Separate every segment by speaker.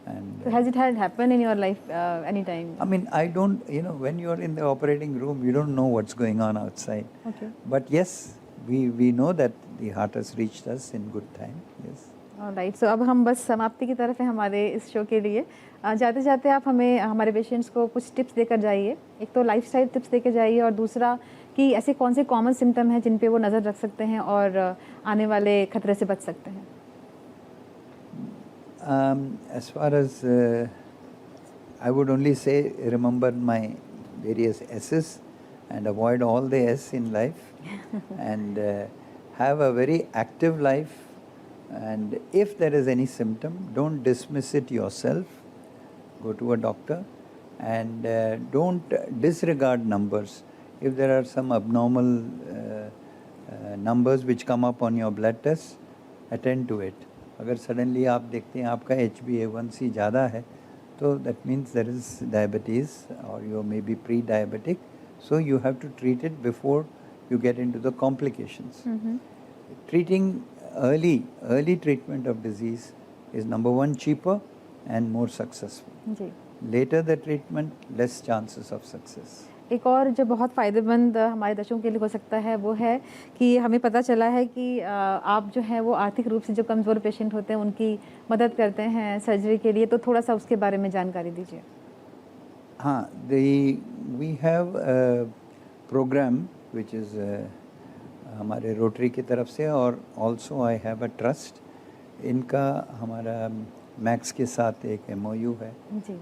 Speaker 1: And
Speaker 2: So has it had happened in your life any time?
Speaker 1: I mean, I don't, when you're in the operating room, you don't know what's going on outside.
Speaker 2: Okay.
Speaker 1: But yes, we know that the heart has reached us in good time. Yes.
Speaker 2: Right, so अब हम बस समाप्ति की तरफ है हमारे इस show के लिए। जाते जाते आप हमें हमारे पेशेंट्स को कुछ टिप्स देकर जाइए। एक तो लाइफस्टाइल टिप्स देकर जाइए, और दूसरा कि ऐसे कौन से कॉमन सिम्टम हैं जिन पे वो नज़र रख सकते हैं और आने वाले खतरे से बच सकते हैं।
Speaker 1: As far as I would only say, remember my various S's and avoid all the S in life and have a very active life. And if there is any symptom, don't dismiss it yourself. Go to a doctor and don't disregard numbers. If there are some abnormal numbers which come up on your blood test, attend to it. अगर suddenly आप देखते हैं आपका HbA1c ज़्यादा है, तो that means there is diabetes or you may be pre-diabetic. So you have to treat it before you get into the complications. Treating early treatment of disease is number one, cheaper and more successful.
Speaker 2: Ji.
Speaker 1: Later the treatment, less chances of success.
Speaker 2: एक और जो बहुत फ़ायदेमंद हमारे दर्शकों के लिए हो सकता है वो है कि हमें पता चला है कि आप जो है वो आर्थिक रूप से जो कमज़ोर पेशेंट होते हैं उनकी मदद करते हैं सर्जरी के लिए, तो थोड़ा सा उसके बारे में जानकारी दीजिए।
Speaker 1: हाँ, we have a program which is हमारे रोटरी की तरफ से, और also I have a trust. इनका हमारा मैक्स के साथ एक MOU है
Speaker 2: जी।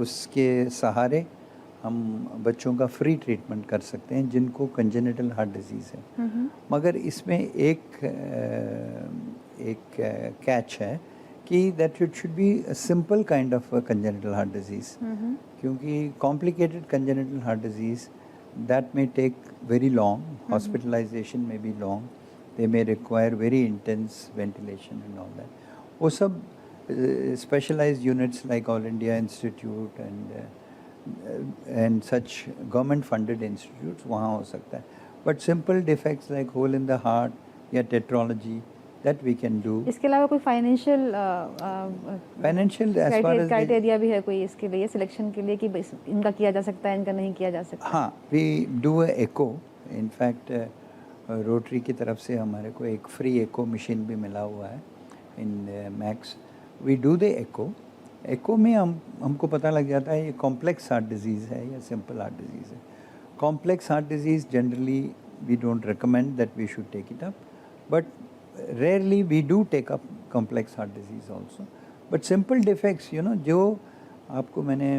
Speaker 1: उसके सहारे हम बच्चों का फ्री ट्रीटमेंट कर सकते हैं जिनको कंजेनिटल हार्ट डिजीज़ है। मगर इसमें एक कैच है कि that it should be a simple kind of congenital heart disease, क्योंकि complicated congenital heart disease that may take very long, hospitalization may be long, they may require very intense ventilation and all that. वो सब specialized units like All India Institute and such government funded institutes वहाँ हो सकता है. But simple defects like hole in the heart या tetralogy, that we can do.
Speaker 2: इसके अलावा कोई financial
Speaker 1: as far as
Speaker 2: criteria भी है कोई इसके लिए सिलेक्शन के लिए कि इनका किया जा सकता है, इनका नहीं किया जा सकता?
Speaker 1: हाँ, we do a echo. In fact, rotary की तरफ से हमारे को एक फ्री echo मशीन भी मिला हुआ है in Max. We do the echo. echo में हमको पता लग जाता है ये कॉम्प्लेक्स हार्ट डिजीज़ है या सिंपल हार्ट डिजीज़ है. Complex heart disease generally we don't recommend that we should take it up, but rarely we do take up complex heart disease also. But simple defects, जो आपको मैंने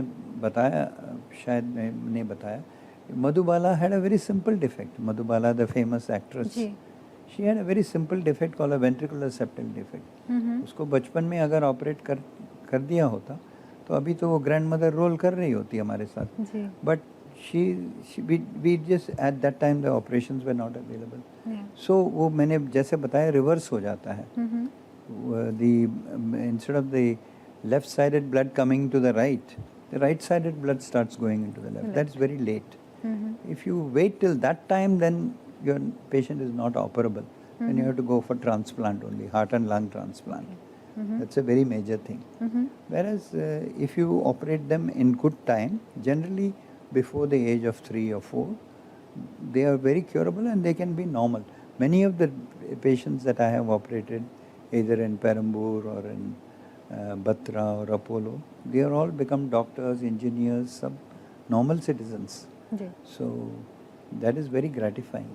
Speaker 1: बताया, शायद मैंने बताया, Madhubala had a very simple defect. Madhubala, the famous actress, she had a very simple defect called a ventricular septal defect. उसको बचपन में अगर ऑपरेट कर दिया होता तो अभी तो वो ग्रैंड मदर रोल कर रही होती हमारे साथ. But we just at that time the operations were not available. So वो मैंने जैसे बताया रिवर्स हो जाता है. Instead of the left sided blood coming to the right sided blood starts going into the left. That's very late. If you wait till that time, then your patient is not operable. Then you have to go for transplant only, heart and lung transplant. That's a very major thing. Whereas if you operate them in good time, generally before the age of 3 or 4, they are very curable and they can be normal. Many of the patients that I have operated, either in Perambur or in Batra or Apollo, they are all become doctors, engineers, some normal citizens. So that is very gratifying.